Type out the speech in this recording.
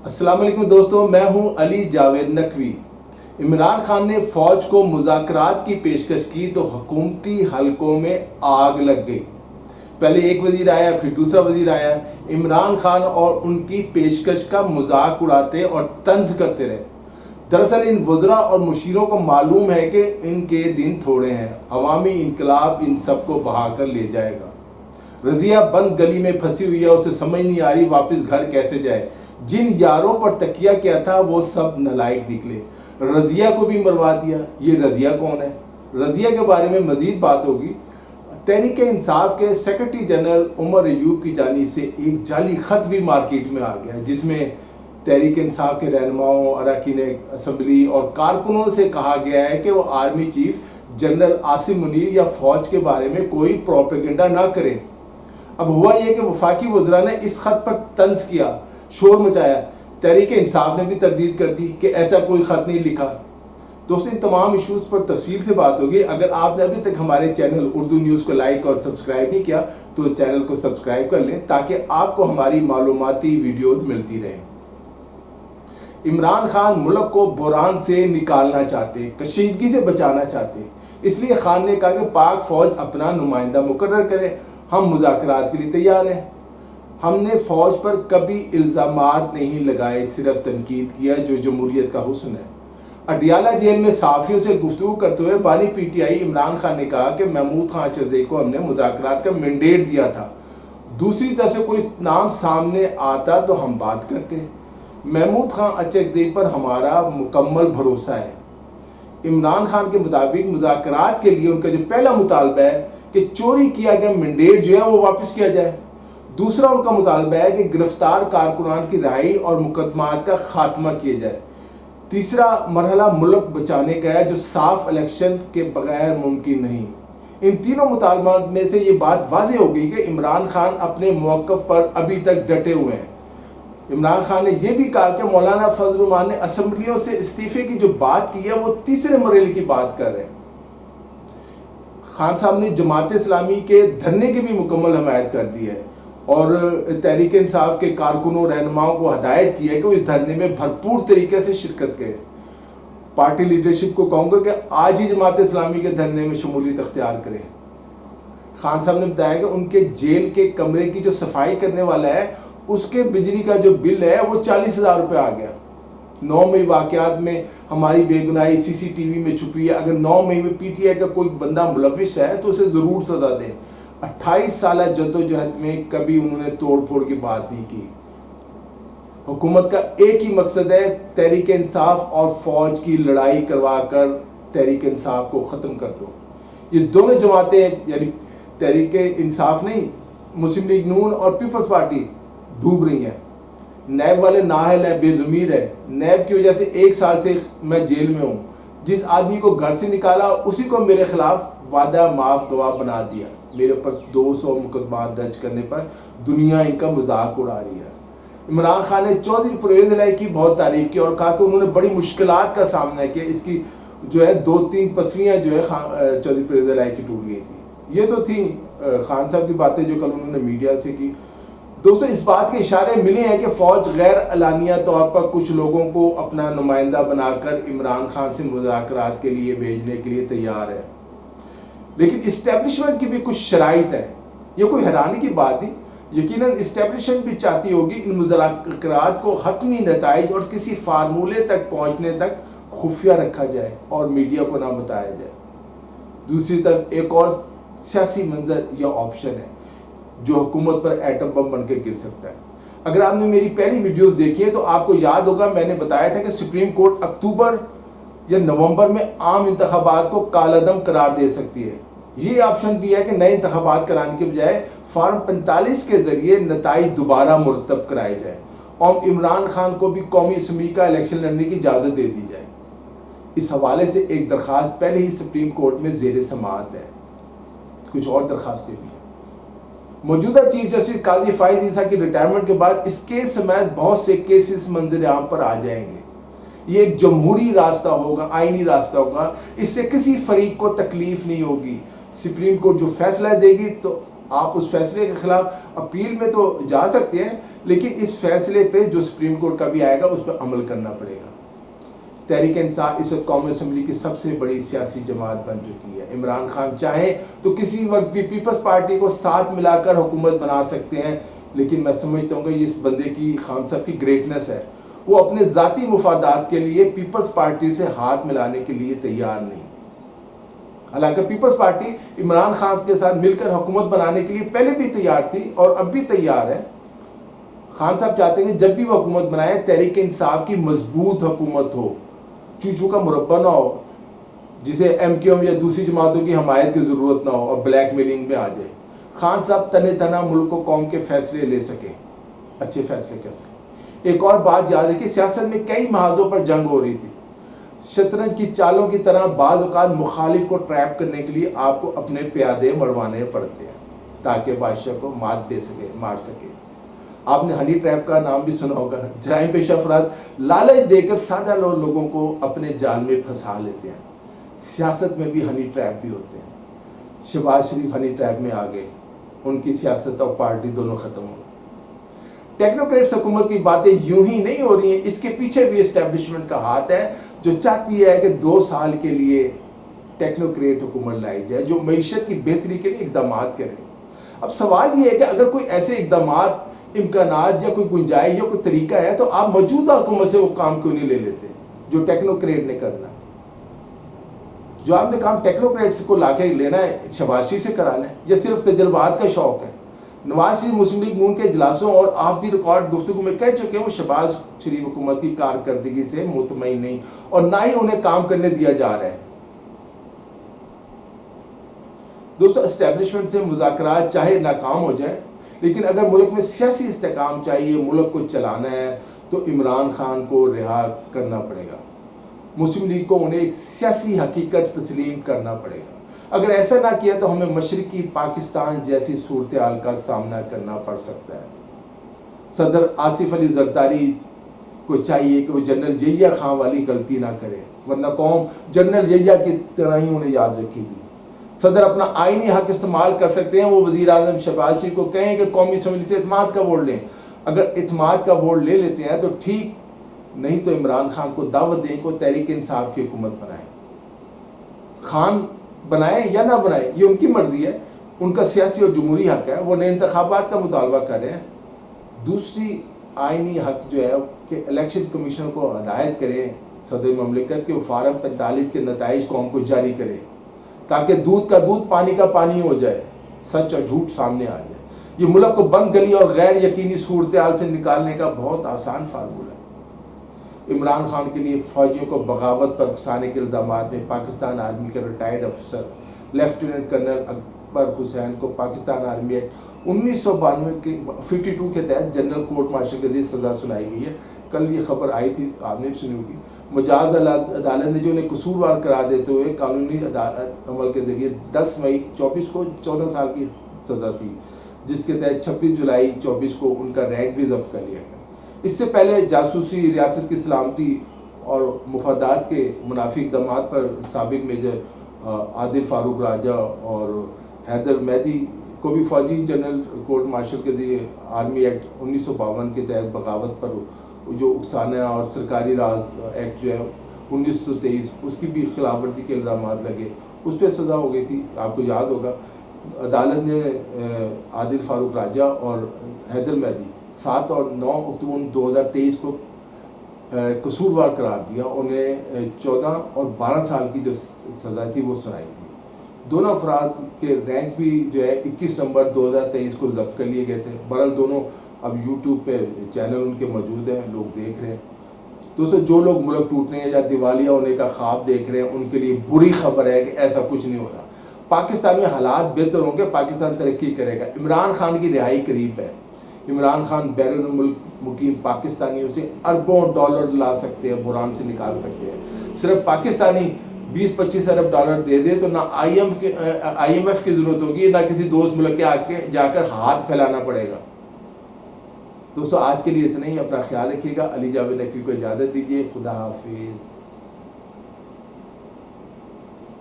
السلام علیکم دوستو، میں ہوں علی جاوید نقوی۔ عمران خان نے فوج کو مذاکرات کی پیشکش کی تو حکومتی حلقوں میں آگ لگ گئی۔ پہلے ایک وزیر آیا، پھر دوسرا وزیر آیا، عمران خان اور ان کی پیشکش کا مذاق اڑاتے اور طنز کرتے رہے۔ دراصل ان وزراء اور مشیروں کو معلوم ہے کہ ان کے دن تھوڑے ہیں، عوامی انقلاب ان سب کو بہا کر لے جائے گا۔ رضیہ بند گلی میں پھنسی ہوئی ہے، اسے سمجھ نہیں آ رہی واپس گھر کیسے جائے۔ جن یاروں پر تکیہ کیا تھا وہ سب نالائق نکلے، رضیہ کو بھی مروا دیا۔ یہ رضیہ کون ہے؟ رضیہ کے بارے میں مزید بات ہوگی۔ تحریک انصاف کے سیکرٹری جنرل عمر ایوب کی جانب سے ایک جعلی خط بھی مارکیٹ میں آ گیا، جس میں تحریک انصاف کے رہنماؤں، اراکین اسمبلی اور کارکنوں سے کہا گیا ہے کہ وہ army chief general Asim Munir یا فوج کے بارے میں کوئی پروپیگنڈا نہ کریں۔ اب ہوا یہ کہ وفاقی وزراء نے اس خط پر طنز کیا، شور مچایا۔ تحریک انصاف نے بھی تردید کر دی کہ ایسا کوئی خط نہیں لکھا۔ دوستو، ان تمام ایشوز پر تفصیل سے بات ہوگی۔ اگر آپ نے ابھی تک ہمارے چینل اردو نیوز کو لائک اور سبسکرائب نہیں کیا تو چینل کو سبسکرائب کر لیں تاکہ آپ کو ہماری معلوماتی ویڈیوز ملتی رہیں۔ عمران خان ملک کو بحران سے نکالنا چاہتے، کشیدگی سے بچانا چاہتے، اس لیے خان نے کہا کہ پاک فوج اپنا نمائندہ مقرر کرے، ہم مذاکرات کے لیے تیار ہیں۔ ہم نے فوج پر کبھی الزامات نہیں لگائے، صرف تنقید کیا، جو جمہوریت کا حسن ہے۔ اڈیالہ جیل میں صحافیوں سے گفتگو کرتے ہوئے بانی P T I Imran Khan نے کہا کہ محمود خان اچکزئی کو ہم نے مذاکرات کا مینڈیٹ دیا تھا، دوسری طرف سے کوئی نام سامنے آتا تو ہم بات کرتے۔ محمود خان اچکزئی پر ہمارا مکمل بھروسہ ہے۔ عمران خان کے مطابق مذاکرات کے لیے ان کا جو پہلا مطالبہ ہے کہ چوری کیا گیا مینڈیٹ جو ہے وہ واپس کیا جائے۔ دوسرا ان کا مطالبہ ہے کہ گرفتار کارکنان کی رہائی اور مقدمات کا خاتمہ کیا جائے۔ تیسرا مرحلہ ملک بچانے کا ہے، جو صاف الیکشن کے بغیر ممکن نہیں۔ ان تینوں مطالبات میں سے یہ بات واضح ہو گئی کہ عمران خان اپنے موقف پر ابھی تک ڈٹے ہوئے ہیں۔ عمران خان نے یہ بھی کہا کہ مولانا فضل الرحمان نے اسمبلیوں سے استعفے کی جو بات کی ہے وہ تیسرے مرحلے کی بات کر رہے ہیں۔ خان صاحب نے جماعت اسلامی کے دھرنے کی بھی مکمل حمایت کر دی ہے اور تحریک انصاف کے کارکنوں رہنماؤں کو ہدایت کی ہے کہ وہ اس دھرنے میں بھرپور طریقے سے شرکت کریں۔ پارٹی لیڈرشپ کو کہوں گا کہ آج ہی جماعت اسلامی کے دھرنے میں شمولیت اختیار کریں۔ خان صاحب نے بتایا کہ ان کے جیل کے کمرے کی جو صفائی کرنے والا ہے اس کے بجلی کا جو بل ہے وہ 40,000 روپے آ گیا۔ 9 مئی واقعات میں ہماری بے گناہی سی سی ٹی وی میں چھپی ہے، اگر 9 مئی میں پی ٹی آئی کا کوئی بندہ ملوث ہے تو اسے ضرور سزا دیں۔ 28 سالہ جدوجہد میں کبھی انہوں نے توڑ پھوڑ کی بات نہیں کی۔ حکومت کا ایک ہی مقصد ہے، تحریک انصاف اور فوج کی لڑائی کروا کر تحریک انصاف کو ختم کر دو۔ یہ دونوں جماعتیں یعنی تحریک انصاف نہیں، مسلم لیگ نون اور پیپلز پارٹی ڈوب رہی ہیں۔ نیب والے نااہل ہیں، بے ضمیر ہیں۔ نیب کی وجہ سے 1 سال سے میں جیل میں ہوں۔ جس آدمی کو گھر سے نکالا اسی کو میرے خلاف وعدہ معاف گواہ بنا دیا۔ میرے اوپر 200 مقدمات درج کرنے پر دنیا ان کا مذاق اڑا رہی ہے۔ عمران خان نے چودھری پرویز الہی کی بہت تعریف کی اور کہا کہ انہوں نے بڑی مشکلات کا سامنا کیا، اس کی جو ہے 2-3 پسلیاں جو ہے چودھری پرویز الہی کی ٹوٹ گئی تھی۔ یہ تو تھی خان صاحب کی باتیں جو کل انہوں نے میڈیا سے کی۔ دوستو، اس بات کے اشارے ملے ہیں کہ فوج غیر اعلانیہ طور پر کچھ لوگوں کو اپنا نمائندہ بنا کر عمران خان سے مذاکرات کے لیے بھیجنے کے لیے تیار ہے، لیکن اسٹیبلشمنٹ کی بھی کچھ شرائط ہے۔ یہ کوئی حیرانی کی بات نہیں، یقیناً اسٹیبلشمنٹ بھی چاہتی ہوگی ان مذاکرات کو حتمی نتائج اور کسی فارمولے تک پہنچنے تک خفیہ رکھا جائے اور میڈیا کو نہ بتایا جائے۔ دوسری طرف ایک اور سیاسی منظر یا آپشن ہے جو حکومت پر ایٹم بم بن کے گر سکتا ہے۔ اگر آپ نے میری پہلی ویڈیوز دیکھی ہے تو آپ کو یاد ہوگا میں نے بتایا تھا کہ سپریم کورٹ اکتوبر یا نومبر میں عام انتخابات کو کالعدم قرار دے سکتی ہے۔ یہ آپشن بھی ہے کہ نئے انتخابات کرانے کے بجائے فارم 45 کے ذریعے نتائج دوبارہ مرتب کرائے جائیں اور عمران خان کو بھی قومی اسمبلی کا الیکشن لڑنے کی اجازت دے دی جائے۔ اس حوالے سے ایک درخواست پہلے ہی سپریم کورٹ میں زیر سماعت ہے، کچھ اور درخواستیں بھی ہیں۔ موجودہ چیف جسٹس قاضی فائز عیسیٰ کی ریٹائرمنٹ کے بعد اس کیس سمیت بہت سے کیسز منظر عام پر آ جائیں گے۔ یہ ایک جمہوری راستہ ہوگا، آئینی راستہ ہوگا، اس سے کسی فریق کو تکلیف نہیں ہوگی۔ سپریم کورٹ جو فیصلہ دے گی تو آپ اس فیصلے کے خلاف اپیل میں تو جا سکتے ہیں، لیکن اس فیصلے پہ جو سپریم کورٹ کا بھی آئے گا اس پہ عمل کرنا پڑے گا۔ تحریک انصاف اس وقت قومی اسمبلی کی سب سے بڑی سیاسی جماعت بن چکی ہے۔ عمران خان چاہیں تو کسی وقت بھی پیپلز پارٹی کو ساتھ ملا کر حکومت بنا سکتے ہیں، لیکن میں سمجھتا ہوں کہ اس بندے کی، خان صاحب کی گریٹنس ہے، وہ اپنے ذاتی مفادات کے لیے پیپلز پارٹی سے ہاتھ ملانے کے لیے تیار نہیں۔ حالانکہ پیپلز پارٹی عمران خان کے ساتھ مل کر حکومت بنانے کے لیے پہلے بھی تیار تھی اور اب بھی تیار ہے۔ خان صاحب چاہتے ہیں کہ جب بھی وہ حکومت بنائے تحریک انصاف کی مضبوط حکومت ہو، چوچو کا مربع نہ ہو جسے ایم کیو ایم یا دوسری جماعتوں کی حمایت کی ضرورت نہ ہو اور بلیک میلنگ میں آ جائے۔ خان صاحب تنے تنہا ملک و قوم کے فیصلے لے سکیں، اچھے فیصلے کر سکیں۔ ایک اور بات یاد ہے کہ سیاست میں کئی محاذوں پر جنگ ہو رہی تھی۔ شطرنج کی چالوں کی طرح بعض اوقات مخالف کو ٹریپ کرنے کے لیے آپ کو اپنے پیادے مڑوانے پڑتے ہیں تاکہ بادشاہ کو مات دے سکے، مار سکے۔ آپ نے ہنی ٹریپ کا نام بھی سنا ہوگا۔ جرائم پیشہ افراد لالچ دے کر سادہ لوگوں کو اپنے جال میں پھنسا لیتے ہیں۔ سیاست میں بھی ہنی ٹریپ بھی ہوتے ہیں۔ شہباز شریف ہنی ٹریپ میں آ گئے، ان کی سیاست اور پارٹی دونوں ختم ہو گئی۔ ٹیکنوکریٹس حکومت کی باتیں یوں ہی نہیں ہو رہی ہیں، اس کے پیچھے بھی اسٹیبلشمنٹ کا ہاتھ ہے جو چاہتی ہے کہ 2 سال کے لیے ٹیکنوکریٹ حکومت لائی جائے جو معیشت کی بہتری کے لیے اقدامات کرے۔ اب سوال یہ ہے کہ اگر کوئی ایسے اقدامات، امکانات یا کوئی گنجائش یا کوئی طریقہ ہے تو آپ موجودہ حکومت سے وہ کام کیوں نہیں لے لیتے جو ٹیکنوکریٹ نے کرنا؟ جو آپ نے کام ٹیکنوکریٹس کو لا کے لینا ہے شہباز شریف سے کرا لیں، یا صرف تجربات کا شوق ہے؟ نواز شریف مسلم لیگ نون کے اجلاسوں اور آف دی ریکارڈ گفتگو میں کہہ چکے ہیں وہ شہباز شریف حکومت کی کارکردگی سے مطمئن نہیں اور نہ ہی انہیں کام کرنے دیا جا رہا ہے۔ دوستو، اسٹیبلشمنٹ سے مذاکرات چاہے ناکام ہو جائیں، لیکن اگر ملک میں سیاسی استحکام چاہیے، ملک کو چلانا ہے، تو عمران خان کو رہا کرنا پڑے گا۔ مسلم لیگ کو انہیں ایک سیاسی حقیقت تسلیم کرنا پڑے گا۔ اگر ایسا نہ کیا تو ہمیں مشرقی پاکستان جیسی صورتحال کا سامنا کرنا پڑ سکتا ہے۔ صدر آصف علی زرداری کو چاہیے کہ وہ جنرل یحییٰ خان والی غلطی نہ کرے، ورنہ قوم جنرل یحییٰ کی طرح ہی انہیں یاد رکھے گی۔ صدر اپنا آئینی حق استعمال کر سکتے ہیں، وہ وزیر اعظم شہباز شریف کو کہیں کہ قومی اسمبلی سے اعتماد کا ووٹ لیں۔ اگر اعتماد کا ووٹ لے لیتے ہیں تو ٹھیک، نہیں تو عمران خان کو دعوت دیں کہ وہ تحریک انصاف کی حکومت بنائیں۔ خان بنائیں یا نہ بنائیں یہ ان کی مرضی ہے، ان کا سیاسی اور جمہوری حق ہے، وہ نئے انتخابات کا مطالبہ کر رہے ہیں۔ دوسری آئینی حق جو ہے کہ الیکشن کمیشن کو ہدایت کریں صدر مملکت کہ وہ فارم 45 کے نتائج قوم کو جاری کرے تاکہ دودھ کا دودھ پانی کا پانی ہو جائے، سچ اور جھوٹ سامنے آ جائے۔ یہ ملک کو بند گلی اور غیر یقینی صورتحال سے نکالنے کا بہت آسان فارمولہ ہے۔ عمران خان کے لیے فوجیوں کو بغاوت پر اکسانے کے الزامات میں پاکستان آرمی کے ریٹائرڈ افسر لیفٹیننٹ کرنل اکبر حسین کو پاکستان آرمی ایکٹ 1952 کے تحت جنرل کورٹ مارشل کے ذریعے سزا سنائی گئی ہے۔ کل یہ خبر آئی تھی، آپ نے بھی سنی ہوگی۔ مجاز عدالت نے جو انہیں قصوروار قرار دیتے ہوئے قانونی عمل کے ذریعے 10 مئی 24 کو 14 سال کی سزا تھی، جس کے تحت 26 جولائی 24 کو ان کا رینک بھی ضبط کر لیا گیا۔ اس سے پہلے جاسوسی، ریاست کی سلامتی اور مفادات کے منافی اقدامات پر سابق میجر عادل فاروق راجہ اور حیدر مہدی کو بھی فوجی جنرل کورٹ مارشل کے ذریعے آرمی ایکٹ 1952 کے تحت بغاوت پر جو اکسانا اور سرکاری راز ایکٹ جو ہے 1923 اس کی بھی خلاف ورزی کے الزامات لگے، اس پہ سزا ہو گئی تھی۔ آپ کو یاد ہوگا عدالت نے عادل فاروق راجہ اور حیدر مہدی 7 اور 9 اکتوبر 2023 کو قصوروار قرار دیا، انہیں 14 اور 12 سال کی جو سزا تھی وہ سنائی تھی۔ دونوں افراد کے رینک بھی جو ہے 21 نومبر 2023 کو ضبط کر لیے گئے تھے۔ بہرحال دونوں اب یوٹیوب پہ چینل ان کے موجود ہیں، لوگ دیکھ رہے ہیں۔ دوستو، جو لوگ ملک ٹوٹنے یا دیوالیہ ہونے کا خواب دیکھ رہے ہیں ان کے لیے بری خبر ہے کہ ایسا کچھ نہیں ہو رہا۔ پاکستان میں حالات بہتر ہوں گے، پاکستان ترقی کرے گا۔ عمران خان کی رہائی قریب ہے۔ عمران خان بیرون ملک مقیم پاکستانیوں سے اربوں ڈالر لا سکتے ہیں، بحران سے نکال سکتے ہیں۔ صرف پاکستانی 20-25 ارب ڈالر دے دے تو نہ آئی ایم ایف کی ضرورت ہوگی، نہ کسی دوست ملک کے آگے جا کر ہاتھ پھیلانا پڑے گا۔ دوستو، آج کے لیے اتنا ہی، اپنا خیال رکھیے گا۔ علی جاوید نقوی کو اجازت دیجیے، خدا حافظ۔